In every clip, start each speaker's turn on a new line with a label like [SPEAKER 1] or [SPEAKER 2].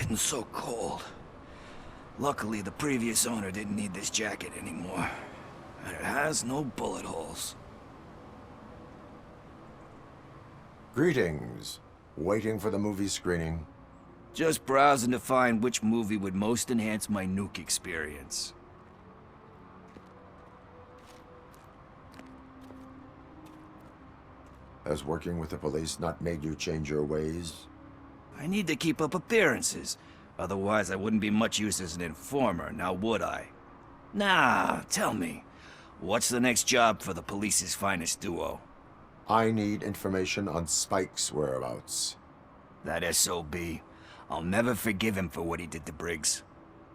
[SPEAKER 1] getting so cold. Luckily, the previous owner didn't need this jacket anymore. And it has no bullet holes.
[SPEAKER 2] Greetings. Waiting for the movie screening.
[SPEAKER 1] Just browsing to find which movie would most enhance my nuke experience.
[SPEAKER 2] Has working with the police not made you change your ways?
[SPEAKER 1] I need to keep up appearances. Otherwise, I wouldn't be much use as an informer, now would I? Nah, tell me. What's the next job for the police's finest duo?
[SPEAKER 2] I need information on Spike's whereabouts.
[SPEAKER 1] That SOB. I'll never forgive him for what he did to Briggs.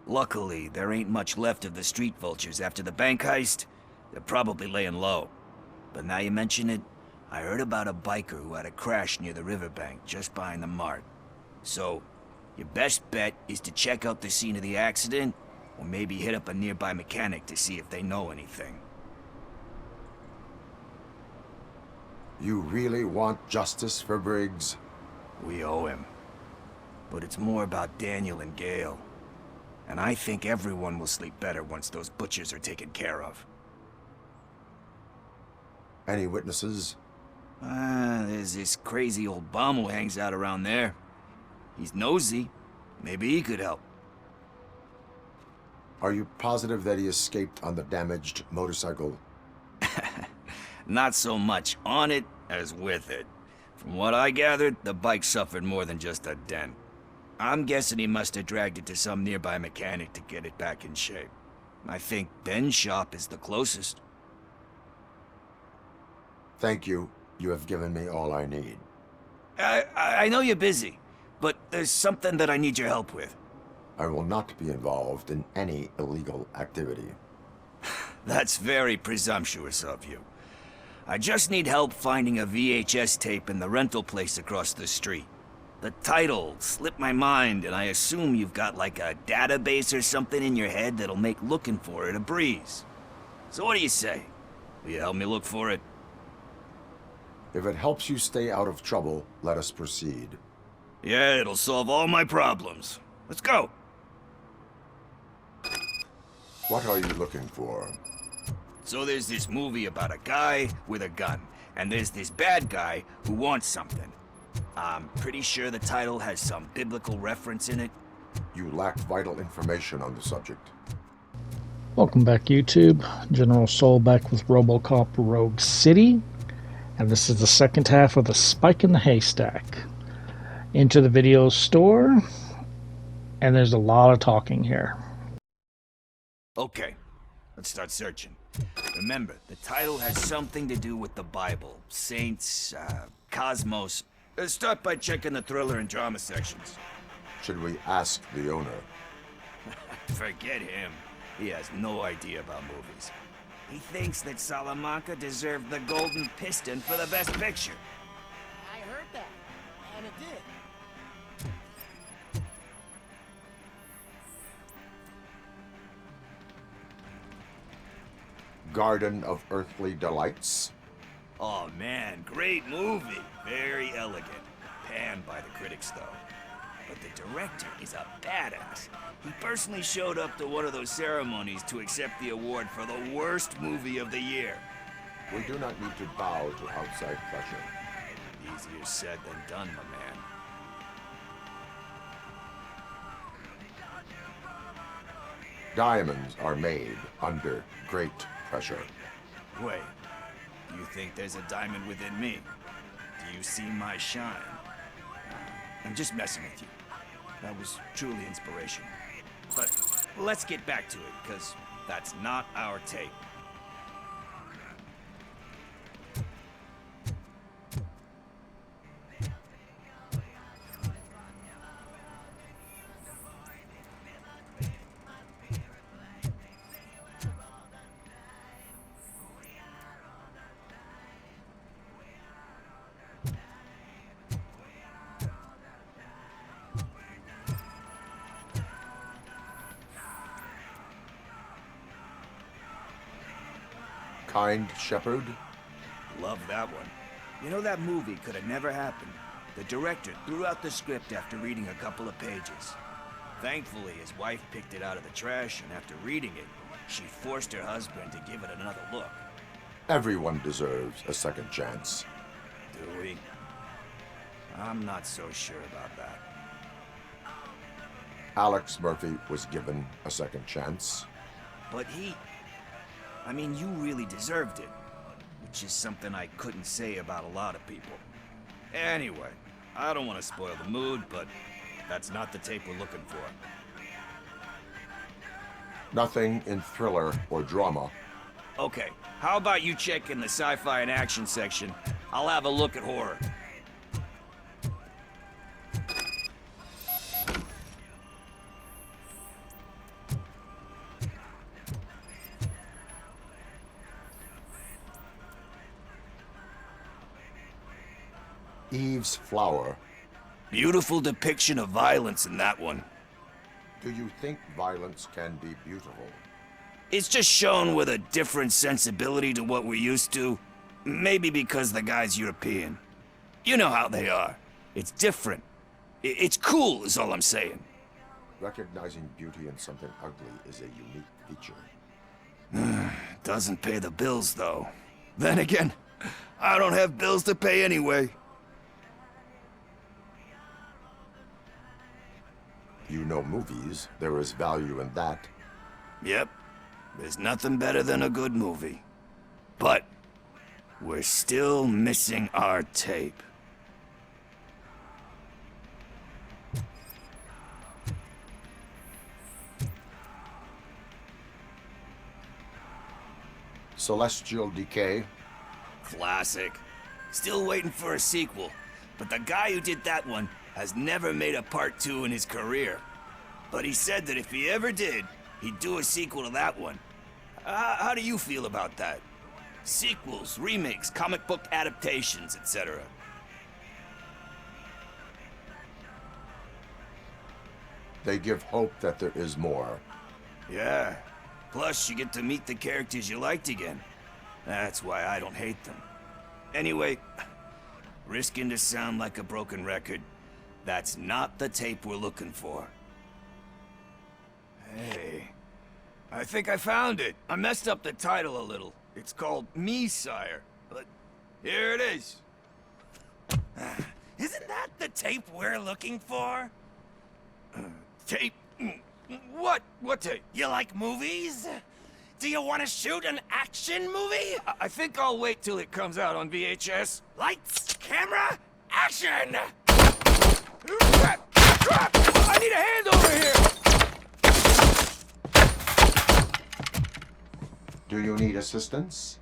[SPEAKER 1] Luckily, there ain't much left of the street vultures after the bank heist. They're probably laying low. But now you mention it, I heard about a biker who had a crash near the riverbank just behind the mart. So, your best bet is to check out the scene of the accident, or maybe hit up a nearby mechanic to see if they know anything.
[SPEAKER 2] You really want justice for Briggs?
[SPEAKER 1] We owe him. But it's more about Daniel and Gale. And I think everyone will sleep better once those butchers are taken care of.
[SPEAKER 2] Any witnesses?
[SPEAKER 1] There's this crazy old bum who hangs out around there. He's nosy. Maybe he could help.
[SPEAKER 2] Are you positive that he escaped on the damaged motorcycle?
[SPEAKER 1] Not so much on it as with it. From what I gathered, the bike suffered more than just a dent. I'm guessing he must have dragged it to some nearby mechanic to get it back in shape. I think Ben's shop is the closest.
[SPEAKER 2] Thank you. You have given me all I need.
[SPEAKER 1] I know you're busy, but there's something that I need your help with.
[SPEAKER 2] I will not be involved in any illegal activity.
[SPEAKER 1] That's very presumptuous of you. I just need help finding a VHS tape in the rental place across the street. The title slipped my mind, and I assume you've got like a database or something in your head that'll make looking for it a breeze. So what do you say? Will you help me look for it?
[SPEAKER 2] If it helps you stay out of trouble, let us proceed.
[SPEAKER 1] Yeah, it'll solve all my problems. Let's go.
[SPEAKER 2] What are you looking for?
[SPEAKER 1] So there's this movie about a guy with a gun, and there's this bad guy who wants something. I'm pretty sure the title has some biblical reference in it.
[SPEAKER 2] You lack vital information on the subject.
[SPEAKER 3] Welcome back, YouTube. General Soul back with Robocop Rogue City. And this is the second half of the Spike in the Haystack. Into the video store. And there's a lot of talking here.
[SPEAKER 1] Okay, let's start searching. Remember, the title has something to do with the Bible, saints, cosmos. Let's start by checking the thriller and drama sections.
[SPEAKER 2] Should we ask the owner?
[SPEAKER 1] Forget him. He has no idea about movies. He thinks that Salamanca deserved the Golden Piston for the Best Picture.
[SPEAKER 4] I heard that, and it did.
[SPEAKER 2] Garden of Earthly Delights?
[SPEAKER 1] Oh man, great movie. Very elegant. Panned by the critics though. But the director is a badass. He personally showed up to one of those ceremonies to accept the award for the worst movie of the year.
[SPEAKER 2] We do not need to bow to outside pressure.
[SPEAKER 1] Easier said than done, my man.
[SPEAKER 2] Diamonds are made under great pressure.
[SPEAKER 1] Wait, do you think there's a diamond within me? Do you see my shine? I'm just messing with you. That was truly inspirational. But let's get back to it, because that's not our tape.
[SPEAKER 2] Kind Shepherd?
[SPEAKER 1] Love that one. You know, that movie could have never happened. The director threw out the script after reading a couple of pages. Thankfully, his wife picked it out of the trash, and after reading it, she forced her husband to give it another look.
[SPEAKER 2] Everyone deserves a second chance.
[SPEAKER 1] Do we? I'm not so sure about that.
[SPEAKER 2] Alex Murphy was given a second chance.
[SPEAKER 1] But I mean, you really deserved it. Which is something I couldn't say about a lot of people. Anyway, I don't want to spoil the mood, but that's not the tape we're looking for.
[SPEAKER 2] Nothing in thriller or drama.
[SPEAKER 1] Okay, how about you check in the sci-fi and action section? I'll have a look at horror.
[SPEAKER 2] Eve's Flower.
[SPEAKER 1] Beautiful depiction of violence in that one.
[SPEAKER 2] Do you think violence can be beautiful?
[SPEAKER 1] It's just shown with a different sensibility to what we're used to. Maybe because the guy's European. You know how they are. It's different. It's cool, is all I'm saying.
[SPEAKER 2] Recognizing beauty in something ugly is a unique feature.
[SPEAKER 1] Doesn't pay the bills, though. Then again, I don't have bills to pay anyway.
[SPEAKER 2] You know movies. There is value in that.
[SPEAKER 1] Yep. There's nothing better than a good movie. But we're still missing our tape.
[SPEAKER 2] Celestial Decay.
[SPEAKER 1] Classic. Still waiting for a sequel. But the guy who did that one has never made a part 2 in his career. But he said that if he ever did, he'd do a sequel to that one. How do you feel about that? Sequels, remakes, comic book adaptations, etc.
[SPEAKER 2] They give hope that there is more.
[SPEAKER 1] Yeah. Plus, you get to meet the characters you liked again. That's why I don't hate them. Anyway, risking to sound like a broken record, that's not the tape we're looking for. Hey, I think I found it. I messed up the title a little. It's called Me, Sire, but here it is.
[SPEAKER 4] Isn't that the tape we're looking for?
[SPEAKER 1] Tape? What? What tape?
[SPEAKER 4] You like movies? Do you want to shoot an action movie?
[SPEAKER 1] I think I'll wait till it comes out on VHS.
[SPEAKER 4] Lights, camera, action!
[SPEAKER 1] Crap! Crap! I need a hand over here!
[SPEAKER 2] Do you need assistance?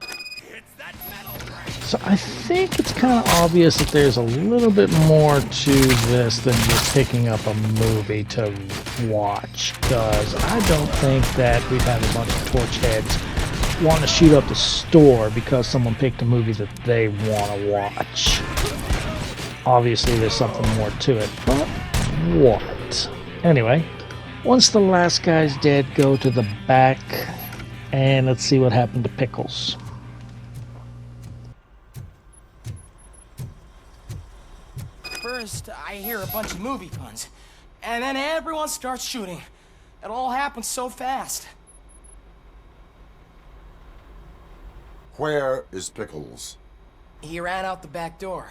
[SPEAKER 4] It's that metal brain.
[SPEAKER 3] So I think it's kind of obvious that there's a little bit more to this than just picking up a movie to watch, because I don't think that we'd have a bunch of torch heads wanting to shoot up the store because someone picked a movie that they want to watch. Obviously there's something more to it, but what? Anyway, once the last guy's dead, go to the back and let's see what happened to Pickles.
[SPEAKER 4] First, I hear a bunch of movie puns, and then everyone starts shooting. It all happens so fast.
[SPEAKER 2] Where is Pickles?
[SPEAKER 4] He ran out the back door.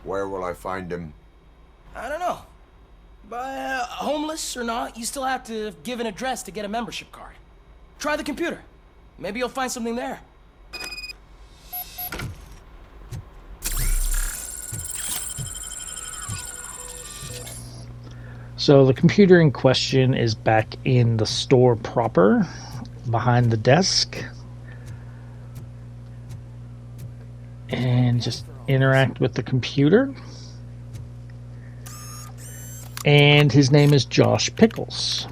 [SPEAKER 2] Where will I find him?
[SPEAKER 4] I don't know. But homeless or not, you still have to give an address to get a membership card. Try the computer. Maybe you'll find something there.
[SPEAKER 3] So the computer in question is back in the store proper, behind the desk. And just interact with the computer. And his name is Josh Pickles.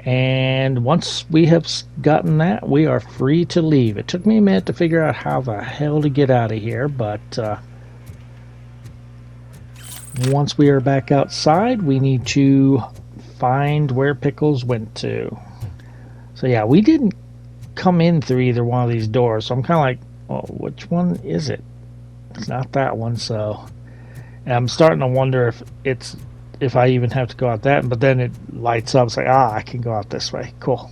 [SPEAKER 3] And once we have gotten that, we are free to leave. It took me a minute to figure out how the hell to get out of here, but once we are back outside, we need to find where Pickles went to. So yeah, we didn't come in through either one of these doors, so I'm kind of like, well, which one is it? It's not that one, so... And I'm starting to wonder if it's if I even have to go out that, but then it lights up. It's like, I can go out this way. Cool.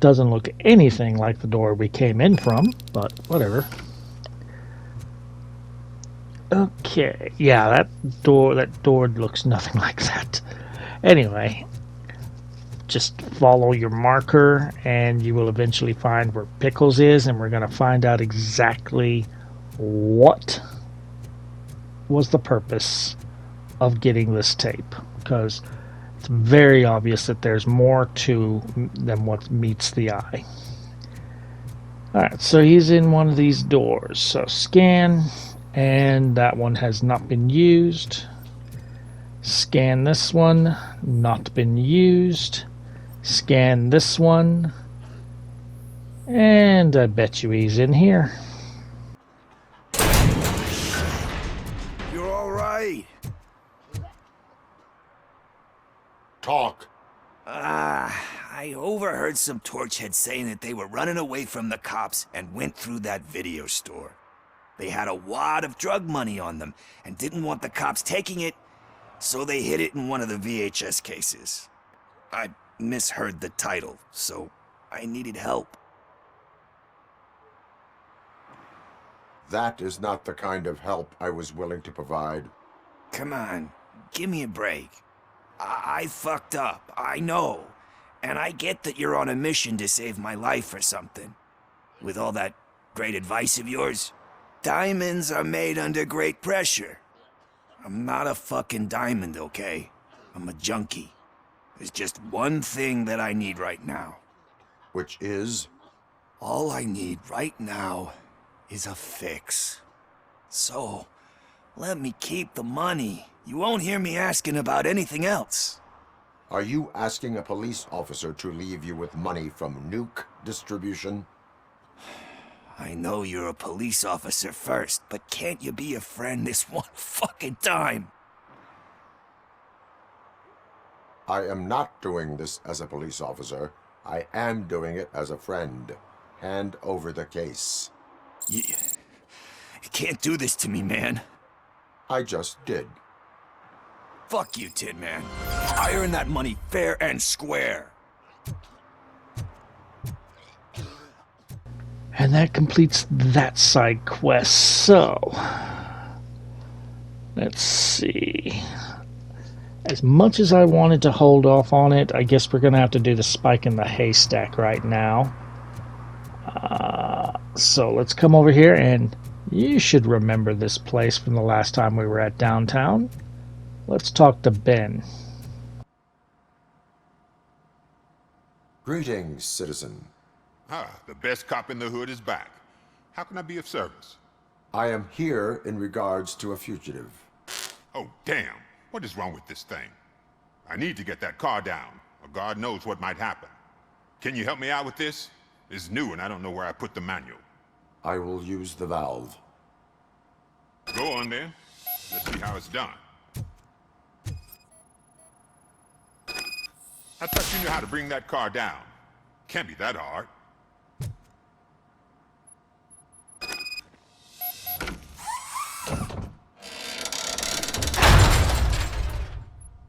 [SPEAKER 3] Doesn't look anything like the door we came in from, but whatever. Okay, yeah, that door looks nothing like that. Anyway, just follow your marker and you will eventually find where Pickles is, and we're going to find out exactly what was the purpose of getting this tape, because it's very obvious that there's more to than what meets the eye. Alright, so he's in one of these doors. So scan, and that one has not been used. Scan this one, not been used. Scan this one, and I bet you he's in here.
[SPEAKER 1] You're all right.
[SPEAKER 2] Talk.
[SPEAKER 1] I overheard some torchheads saying that they were running away from the cops and went through that video store. They had a wad of drug money on them and didn't want the cops taking it, so they hid it in one of the VHS cases. I misheard the title, so I needed help.
[SPEAKER 2] That is not the kind of help I was willing to provide.
[SPEAKER 1] Come on, give me a break. I fucked up, I know. And I get that you're on a mission to save my life or something. With all that great advice of yours, diamonds are made under great pressure. I'm not a fucking diamond, okay? I'm a junkie. There's just one thing that I need right now.
[SPEAKER 2] Which is?
[SPEAKER 1] All I need right now is a fix. So, let me keep the money. You won't hear me asking about anything else.
[SPEAKER 2] Are you asking a police officer to leave you with money from nuke distribution?
[SPEAKER 1] I know you're a police officer first, but can't you be a friend this one fucking time?
[SPEAKER 2] I am not doing this as a police officer. I am doing it as a friend. Hand over the case.
[SPEAKER 1] You can't do this to me, man.
[SPEAKER 2] I just did.
[SPEAKER 1] Fuck you, Tin Man. I earned that money fair and square.
[SPEAKER 3] And that completes that side quest. So, let's see. As much as I wanted to hold off on it, I guess we're going to have to do the spike in the haystack right now. So let's come over here, and you should remember this place from the last time we were at downtown. Let's talk to Ben.
[SPEAKER 2] Greetings, citizen.
[SPEAKER 5] The best cop in the hood is back. How can I be of service?
[SPEAKER 2] I am here in regards to a fugitive.
[SPEAKER 5] Oh, damn. What is wrong with this thing? I need to get that car down, or God knows what might happen. Can you help me out with this? It's new and I don't know where I put the manual.
[SPEAKER 2] I will use the valve.
[SPEAKER 5] Go on then. Let's see how it's done. I thought you knew how to bring that car down. Can't be that hard.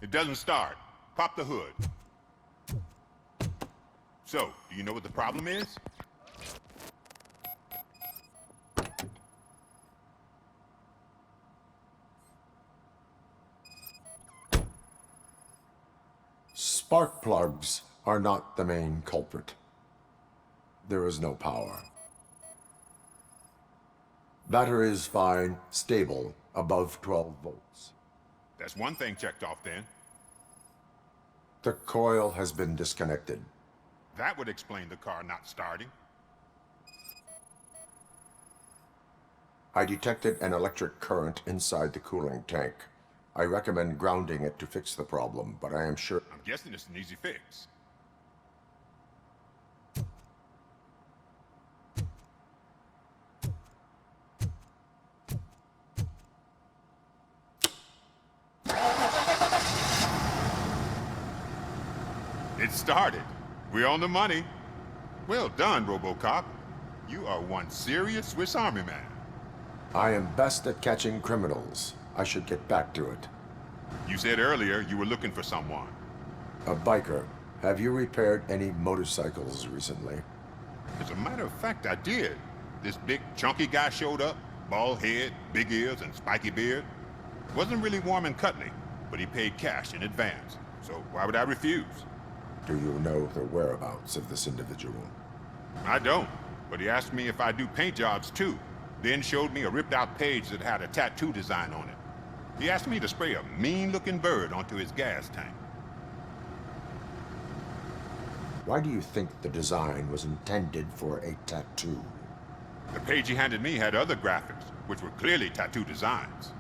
[SPEAKER 5] It doesn't start. Pop the hood. So, do you know what the problem is?
[SPEAKER 2] Spark plugs are not the main culprit. There is no power. Battery is fine, stable, above 12 volts.
[SPEAKER 5] That's one thing checked off then.
[SPEAKER 2] The coil has been disconnected.
[SPEAKER 5] That would explain the car not starting.
[SPEAKER 2] I detected an electric current inside the cooling tank. I recommend grounding it to fix the problem, but I am sure...
[SPEAKER 5] I'm guessing it's an easy fix. It started. We're on the money. Well done, Robocop. You are one serious Swiss Army man.
[SPEAKER 2] I am best at catching criminals. I should get back to it.
[SPEAKER 5] You said earlier you were looking for someone.
[SPEAKER 2] A biker. Have you repaired any motorcycles recently?
[SPEAKER 5] As a matter of fact, I did. This big, chunky guy showed up. Bald head, big ears, and spiky beard. Wasn't really warm and cuddly, but he paid cash in advance. So why would I refuse?
[SPEAKER 2] Do you know the whereabouts of this individual?
[SPEAKER 5] I don't, but he asked me if I do paint jobs too. Then showed me a ripped-out page that had a tattoo design on it. He asked me to spray a mean-looking bird onto his gas tank.
[SPEAKER 2] Why do you think the design was intended for a tattoo?
[SPEAKER 5] The page he handed me had other graphics, which were clearly tattoo designs.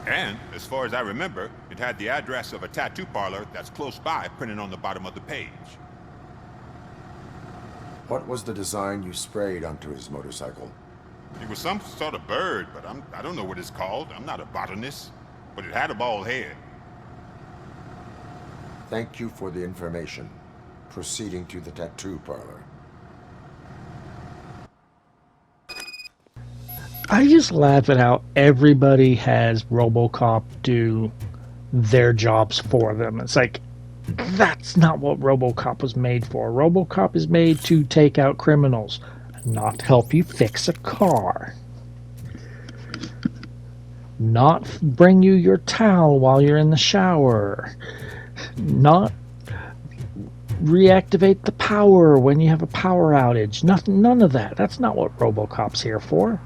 [SPEAKER 5] And, as far as I remember, it had the address of a tattoo parlor that's close by printed on the bottom of the page.
[SPEAKER 2] What was the design you sprayed onto his motorcycle?
[SPEAKER 5] It was some sort of bird, but I don't know what it's called. I'm not a botanist. But it had a bald head.
[SPEAKER 2] Thank you for the information. Proceeding to the tattoo parlor.
[SPEAKER 3] I just laugh at how everybody has Robocop do their jobs for them. It's like, that's not what Robocop was made for. Robocop is made to take out criminals, not help you fix a car. Not bring you your towel while you're in the shower. Not reactivate the power when you have a power outage. None of that. That's not what Robocop's here for.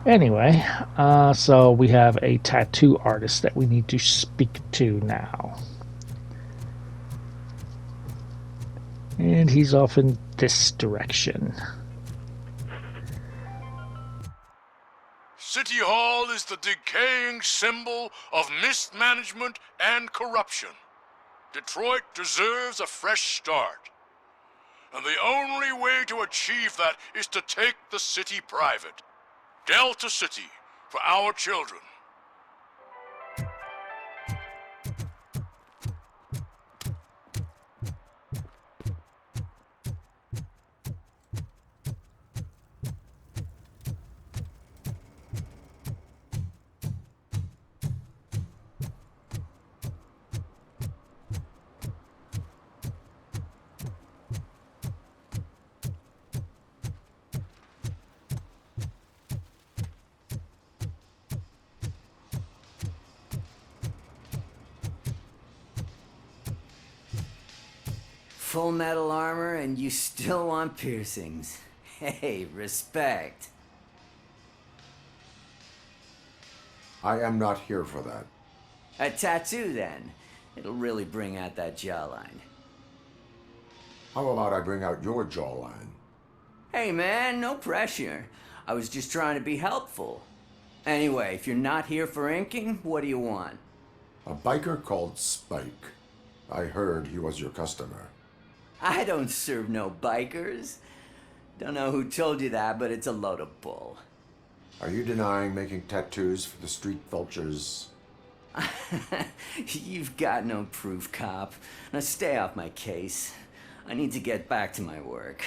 [SPEAKER 3] Anyway, so we have a tattoo artist that we need to speak to now. And he's off in this direction.
[SPEAKER 6] City Hall is the decaying symbol of mismanagement and corruption. Detroit deserves a fresh start. And the only way to achieve that is to take the city private. Delta City, for our children.
[SPEAKER 7] Full metal armor and you still want piercings. Hey, respect.
[SPEAKER 2] I am not here for that.
[SPEAKER 7] A tattoo then. It'll really bring out that jawline.
[SPEAKER 2] How about I bring out your jawline?
[SPEAKER 7] Hey man, no pressure. I was just trying to be helpful. Anyway, if you're not here for inking, what do you want?
[SPEAKER 2] A biker called Spike. I heard he was your customer.
[SPEAKER 7] I don't serve no bikers. Don't know who told you that, but it's a load of bull.
[SPEAKER 2] Are you denying making tattoos for the street vultures?
[SPEAKER 7] You've got no proof, cop. Now stay off my case. I need to get back to my work.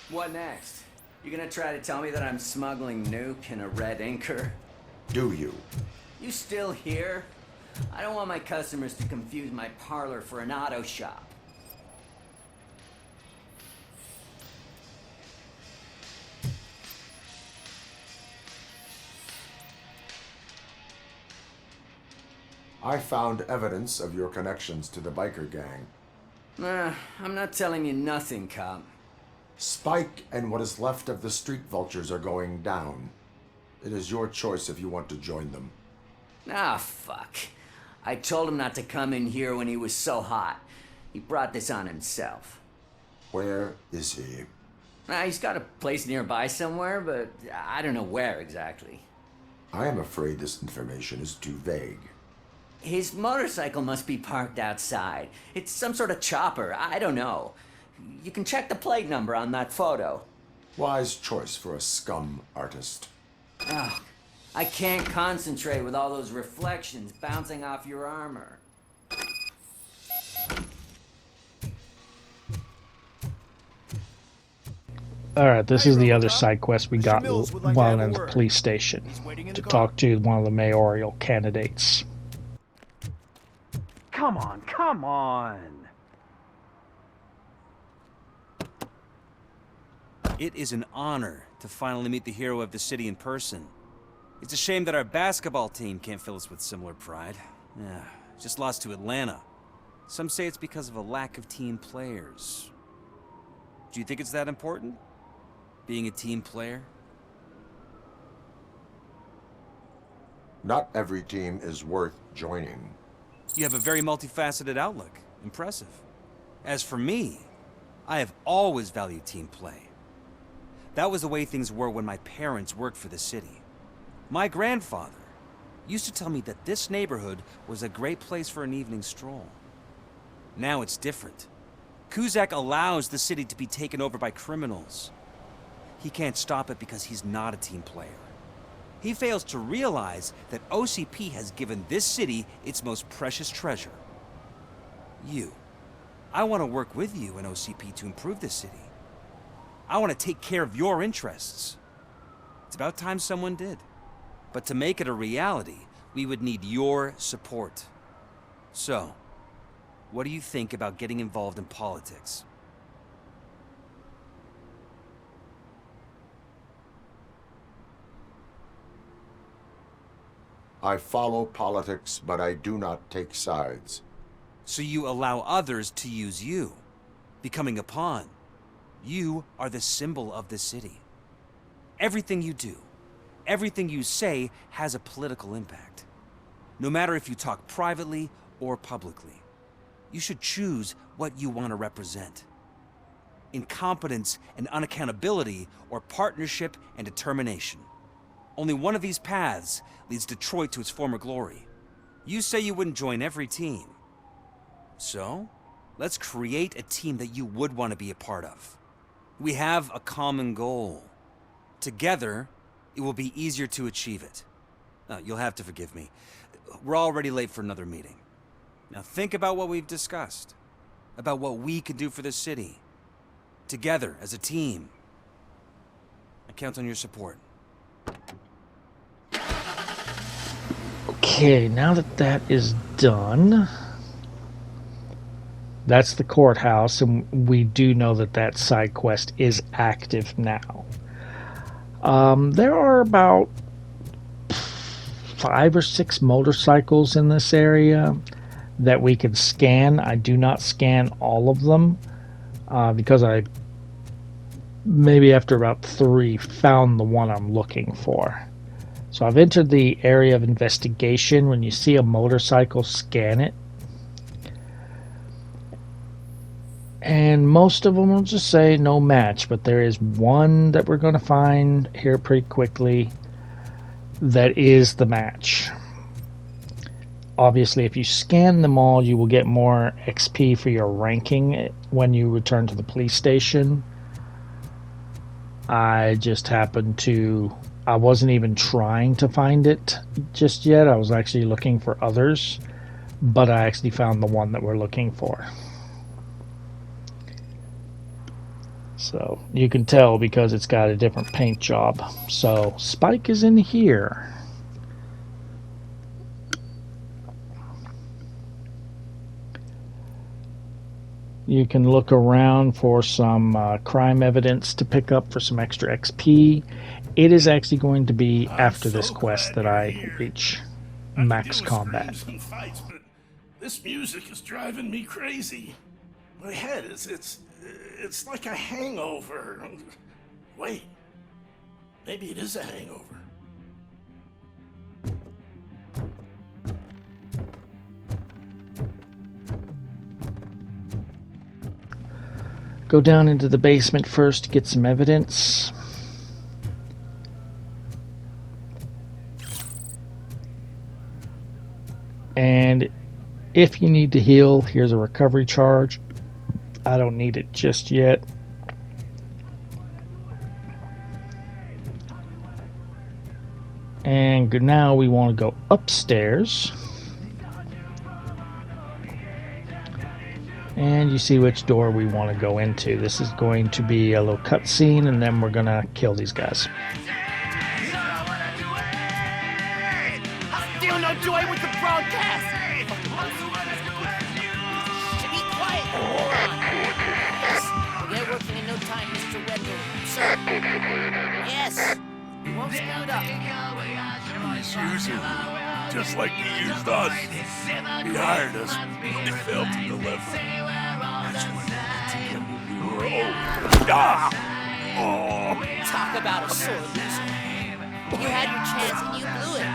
[SPEAKER 7] What next? You gonna try to tell me that I'm smuggling nuke in a red inker?
[SPEAKER 2] Do you?
[SPEAKER 7] You still here? I don't want my customers to confuse my parlor for an auto shop.
[SPEAKER 2] I found evidence of your connections to the biker gang.
[SPEAKER 7] I'm not telling you nothing, cop.
[SPEAKER 2] Spike and what is left of the street vultures are going down. It is your choice if you want to join them.
[SPEAKER 7] Ah, fuck. I told him not to come in here when he was so hot. He brought this on himself.
[SPEAKER 2] Where is he?
[SPEAKER 7] He's got a place nearby somewhere, but I don't know where exactly.
[SPEAKER 2] I am afraid this information is too vague.
[SPEAKER 7] His motorcycle must be parked outside. It's some sort of chopper. I don't know. You can check the plate number on that photo.
[SPEAKER 2] Wise choice for a scum artist.
[SPEAKER 7] Ugh, I can't concentrate with all those reflections bouncing off your armor.
[SPEAKER 3] Alright, this
[SPEAKER 8] Hey,
[SPEAKER 3] is the other
[SPEAKER 8] Robocop.
[SPEAKER 3] side quest we
[SPEAKER 8] Mr.
[SPEAKER 3] got
[SPEAKER 8] Mills would like to
[SPEAKER 3] while
[SPEAKER 8] have a
[SPEAKER 3] in the
[SPEAKER 8] word.
[SPEAKER 3] police station
[SPEAKER 8] He's waiting in
[SPEAKER 3] to
[SPEAKER 8] the car.
[SPEAKER 3] talk to one of the mayoral candidates.
[SPEAKER 9] Come on, come on.
[SPEAKER 10] It is an honor to finally meet the hero of the city in person. It's a shame that our basketball team can't fill us with similar pride. Yeah, just lost to Atlanta. Some say it's because of a lack of team players. Do you think it's that important? Being a team player?
[SPEAKER 2] Not every team is worth joining.
[SPEAKER 10] You have a very multifaceted outlook. Impressive. As for me, I have always valued team play. That was the way things were when my parents worked for the city. My grandfather used to tell me that this neighborhood was a great place for an evening stroll. Now it's different. Cusack allows the city to be taken over by criminals. He can't stop it because he's not a team player. He fails to realize that OCP has given this city its most precious treasure. You. I want to work with you and OCP to improve this city. I want to take care of your interests. It's about time someone did. But to make it a reality, we would need your support. So, what do you think about getting involved in politics?
[SPEAKER 2] I follow politics, but I do not take sides.
[SPEAKER 10] So you allow others to use you, becoming a pawn. You are the symbol of the city. Everything you do, everything you say has a political impact. No matter if you talk privately or publicly. You should choose what you want to represent. Incompetence and unaccountability, or partnership and determination. Only one of these paths leads Detroit to its former glory. You say you wouldn't join every team. So, let's create a team that you would want to be a part of. We have a common goal. Together, it will be easier to achieve it. You'll have to forgive me. We're already late for another meeting. Now think about what we've discussed. About what we can do for this city. Together, as a team. I count on your support.
[SPEAKER 3] Okay, now that that is done, that's the courthouse, and we do know that that side quest is active now. There are about 5 or 6 motorcycles in this area that we can scan. I do not scan all of them because I, maybe after about 3, found the one I'm looking for. So I've entered the area of investigation. When you see a motorcycle, scan it. And most of them will just say no match, but there is one that we're going to find here pretty quickly that is the match. Obviously, if you scan them all, you will get more XP for your ranking when you return to the police station. I just happened to... I wasn't even trying to find it just yet. I was actually looking for others, but I actually found the one that we're looking for. So you can tell because it's got a different paint job. So Spike is in here. You can look around for some crime evidence to pick up for some extra XP. It is actually going to be after this quest that I reach max combat.
[SPEAKER 11] Fights, but this music is driving me crazy. My head it's like a hangover. Wait, maybe it is a hangover.
[SPEAKER 3] Go down into the basement first to get some evidence. And if you need to heal, here's a recovery charge. I don't need it just yet. And now we want to go upstairs. And you see which door we want to go into. This is going to be a little cutscene, and then we're going to kill these guys.
[SPEAKER 8] Still no joy with the broadcast. Be quiet, moron. Yes, they're working in no time, Mr. Wendell. Sir. Yes. We won't screw it up.
[SPEAKER 11] He's using you, just like he used us. He hired us, but he failed to deliver. That's when we were old. Ah! Oh!
[SPEAKER 8] Talk about a sore loser. You had your chance and you blew it.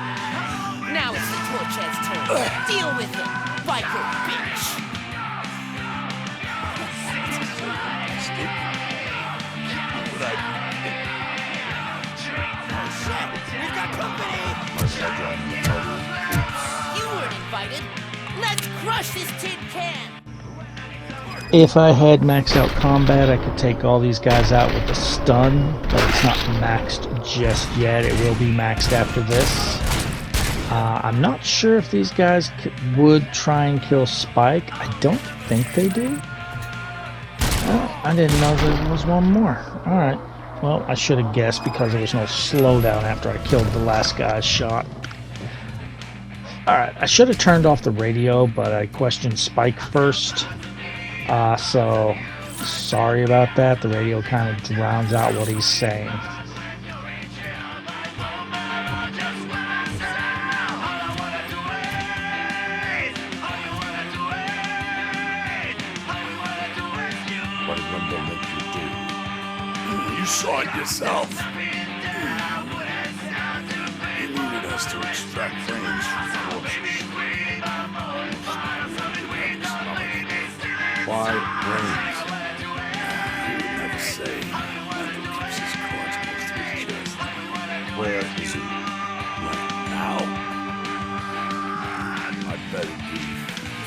[SPEAKER 8] Now it's the Torchhead's turn. Deal with it, biker bitch. We've got company! You weren't invited. Let's crush this tin can!
[SPEAKER 3] If I had maxed out combat, I could take all these guys out with a stun, but it's not maxed just yet. It will be maxed after this. I'm not sure if these guys would try and kill Spike. I don't think they do. Oh, I didn't know there was one more. Alright. Well, I should have guessed because there was no slowdown after I killed the last guy's shot. Alright, I should have turned off the radio, but I questioned Spike first. So, sorry about that. The radio kind of drowns out what he's saying.
[SPEAKER 11] What did Wendell make you do? You saw it yourself. He needed us to extract brains from corpses. Why brains? He would never say. Wendell keeps his cards close to his chest. Where is he? Right now? I bet it'd be in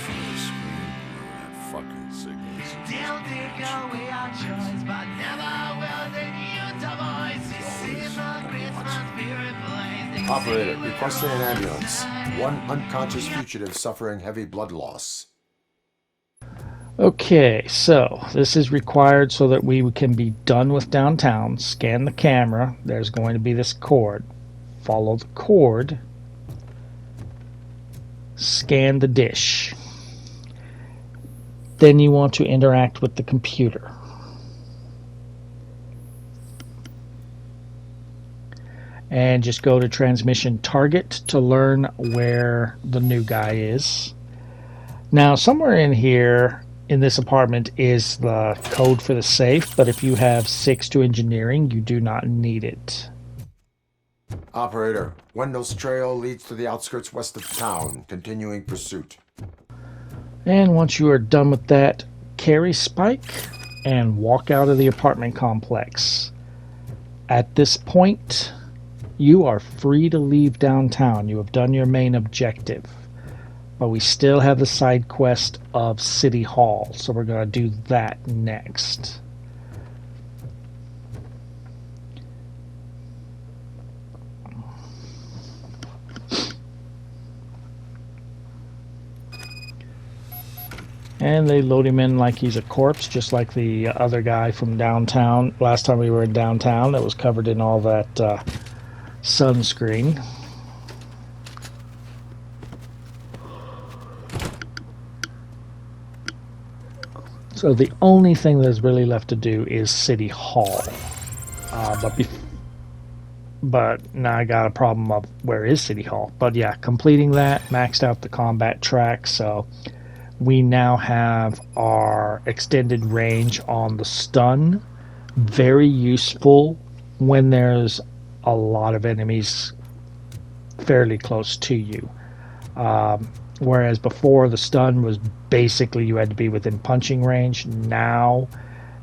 [SPEAKER 11] front of the screen with that fucking signal.
[SPEAKER 12] Still take away our choice, but never will the new voice. See the Christmas spirit blaze.
[SPEAKER 2] Operator, requesting an ambulance. One unconscious fugitive suffering heavy blood loss.
[SPEAKER 3] Okay, so this is required so that we can be done with downtown. Scan the camera. There's going to be this cord. Follow the cord. Scan the dish. Then you want to interact with the computer. And just go to transmission target to learn where the new guy is. Now, somewhere in here, in this apartment, is the code for the safe, but if you have 6 to engineering, you do not need it.
[SPEAKER 2] Operator, Wendell's trail leads to the outskirts west of town, continuing pursuit.
[SPEAKER 3] And once you are done with that, carry Spike and walk out of the apartment complex. At this point, you are free to leave downtown. You have done your main objective. But we still have the side quest of City Hall, so we're going to do that next. And they load him in like he's a corpse, just like the other guy from downtown. Last time we were in downtown, that was covered in all that sunscreen. So the only thing that's really left to do is City Hall. But now I got a problem of where is City Hall. But yeah, completing that, maxed out the combat track, so we now have our extended range on the stun. Very useful when there's a lot of enemies fairly close to you. Whereas before, the stun was basically you had to be within punching range. Now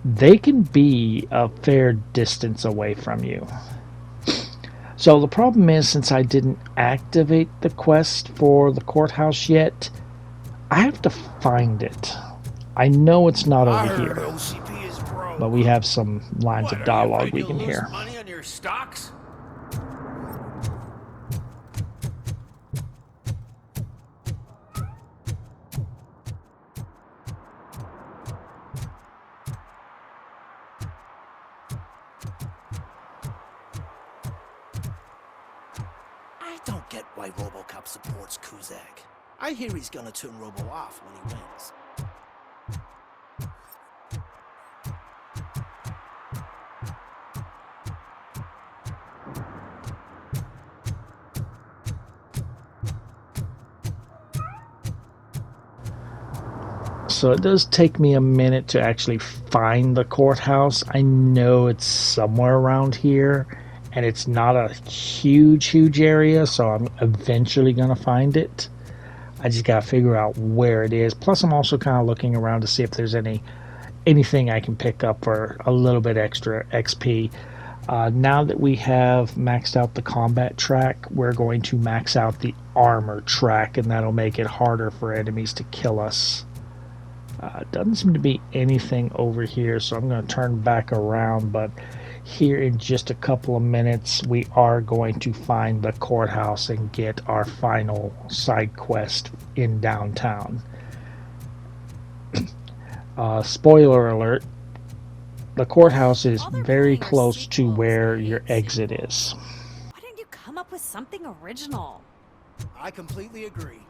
[SPEAKER 3] they can be a fair distance away from you. So the problem is, since I didn't activate the quest for the courthouse yet, I have to find it. I know it's not over here, but we have some lines of dialogue we can hear.
[SPEAKER 8] Money on your stocks?
[SPEAKER 13] get why Robocop supports Kuzak. I hear he's gonna turn Robo off when he wins.
[SPEAKER 3] So it does take me a minute to actually find the courthouse. I know it's somewhere around here, and it's not a huge area, so I'm eventually going to find it. I just got to figure out where it is. Plus, I'm also kind of looking around to see if there's anything I can pick up for a little bit extra XP. Now that we have maxed out the combat track, we're going to max out the armor track, and that'll make it harder for enemies to kill us. Doesn't seem to be anything over here, so I'm going to turn back around, but here in just a couple of minutes we are going to find the courthouse and get our final side quest in downtown. Spoiler alert, the courthouse is very close to where your exit is.
[SPEAKER 14] Why didn't you come up with something original?
[SPEAKER 13] I completely agree.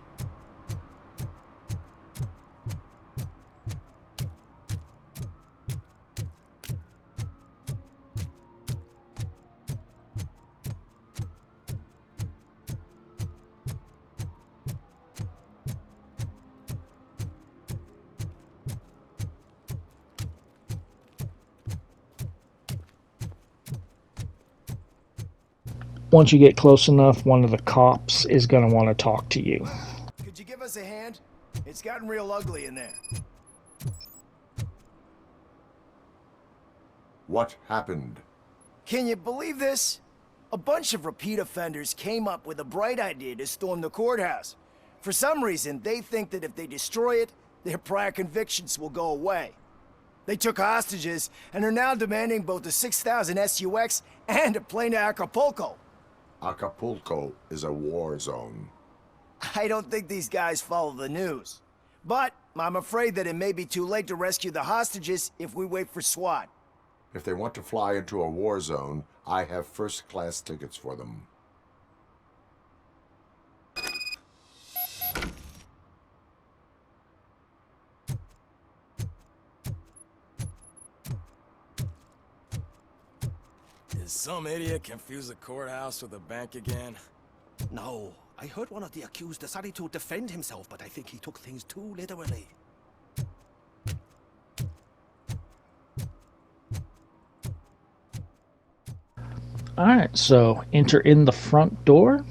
[SPEAKER 3] Once you get close enough, one of the cops is going to want to talk to you.
[SPEAKER 15] Could you give us a hand? It's gotten real ugly in there.
[SPEAKER 2] What happened?
[SPEAKER 15] Can you believe this? A bunch of repeat offenders came up with a bright idea to storm the courthouse. For some reason, they think that if they destroy it, their prior convictions will go away. They took hostages and are now demanding both a 6,000 SUX and a plane to Acapulco.
[SPEAKER 2] Acapulco is a war zone.
[SPEAKER 15] I don't think these guys follow the news. But I'm afraid that it may be too late to rescue the hostages if we wait for SWAT.
[SPEAKER 2] If they want to fly into a war zone, I have first-class tickets for them.
[SPEAKER 4] Did some idiot confuse the courthouse with a bank again?
[SPEAKER 13] No, I heard one of the accused decided to defend himself, but I think he took things too literally.
[SPEAKER 3] Alright, so enter in the front door.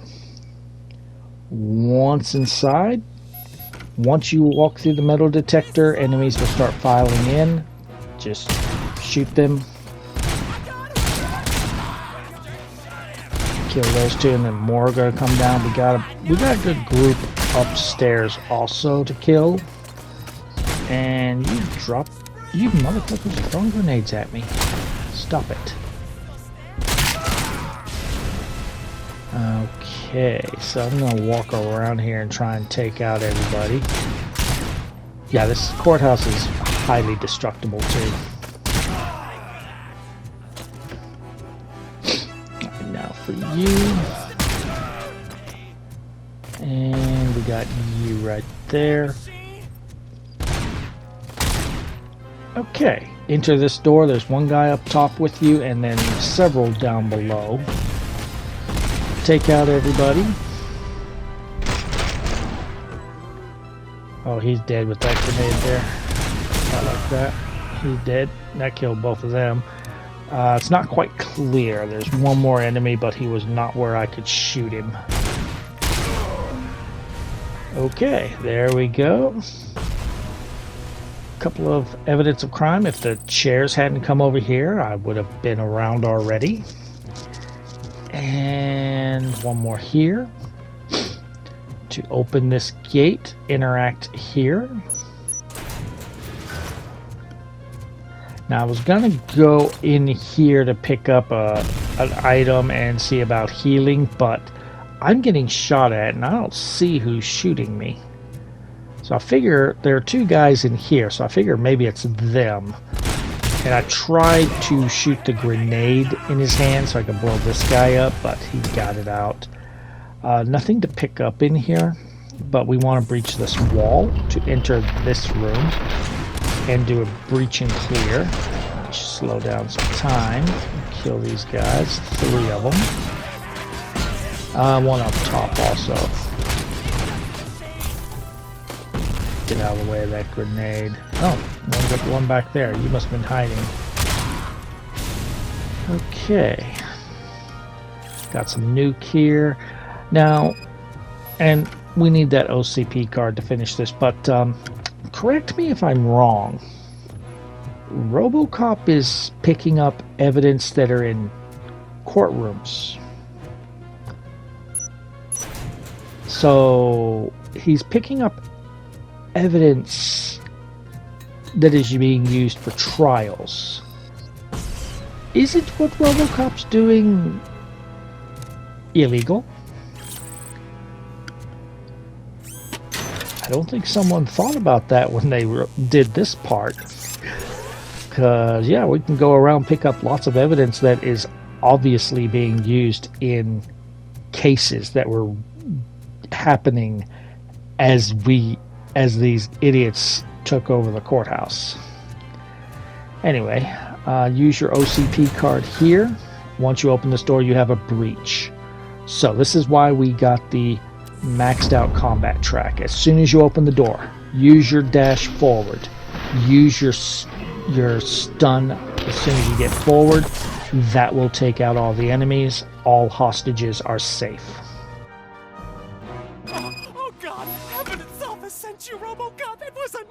[SPEAKER 3] Once inside, once you walk through the metal detector, enemies will start filing in. Just shoot them. Kill those two, and then more are gonna come down. We got a good group upstairs also to kill. And you motherfuckers are throwing grenades at me. Stop it. Okay, so I'm gonna walk around here and try and take out everybody. Yeah, this courthouse is highly destructible too. Now for you. And we got you right there. Okay, enter this door. There's one guy up top with you and then several down below. Take out everybody. Oh, he's dead with that grenade there. I like that. He's dead. That killed both of them. It's not quite clear. There's one more enemy, but he was not where I could shoot him. Okay, there we go. Couple of evidence of crime. If the chairs hadn't come over here, I would have been around already. And one more here. To open this gate, interact here. Now I was gonna go in here to pick up an item and see about healing, but I'm getting shot at and I don't see who's shooting me. So I figure there are two guys in here, so I figure maybe it's them. And I tried to shoot the grenade in his hand so I could blow this guy up, but he got it out. Nothing to pick up in here, but we want to breach this wall to enter this room and do a breach and clear. Slow down some time. Kill these guys. 3 of them. One up top also. Get out of the way of that grenade. Oh, one back there. You must have been hiding. Okay. Got some nuke here. Now, and we need that OCP card to finish this, but correct me if I'm wrong. Robocop is picking up evidence that are in courtrooms. So he's picking up evidence that is being used for trials. Isn't what Robocop's doing illegal? I don't think someone thought about that when they did this part. Because, yeah, we can go around pick up lots of evidence that is obviously being used in cases that were happening as these idiots took over the courthouse. Anyway, use your OCP card here. Once you open this door, you have a breach. So this is why we got the maxed out combat track. As soon as you open the door, use your dash forward. Use your stun as soon as you get forward. That will take out all the enemies. All hostages are safe.
[SPEAKER 13] Oh God, heaven itself has sent you, Robocop. It was a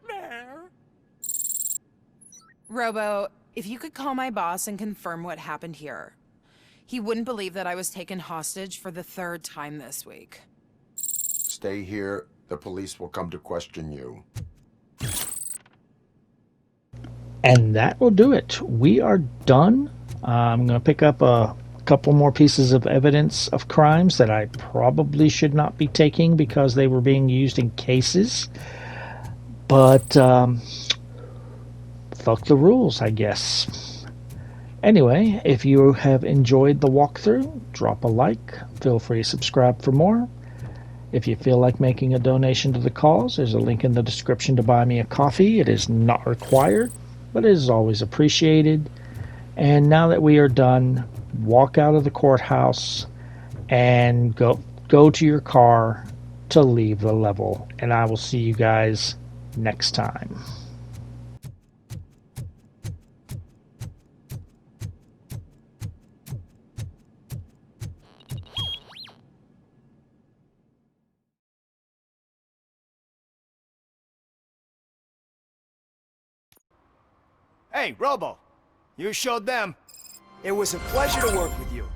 [SPEAKER 13] nightmare.
[SPEAKER 16] Robo, if you could call my boss and confirm what happened here. He wouldn't believe that I was taken hostage for the 3rd time this week.
[SPEAKER 2] Stay here. The police will come to question you.
[SPEAKER 3] And that will do it. We are done. I'm going to pick up a couple more pieces of evidence of crimes that I probably should not be taking because they were being used in cases. But fuck the rules, I guess. Anyway, if you have enjoyed the walkthrough, drop a like. Feel free to subscribe for more. If you feel like making a donation to the cause, there's a link in the description to buy me a coffee. It is not required, but it is always appreciated. And now that we are done, walk out of the courthouse and go to your car to leave the level. And I will see you guys next time.
[SPEAKER 15] Hey, Robo, you showed them. It was a pleasure to work with you.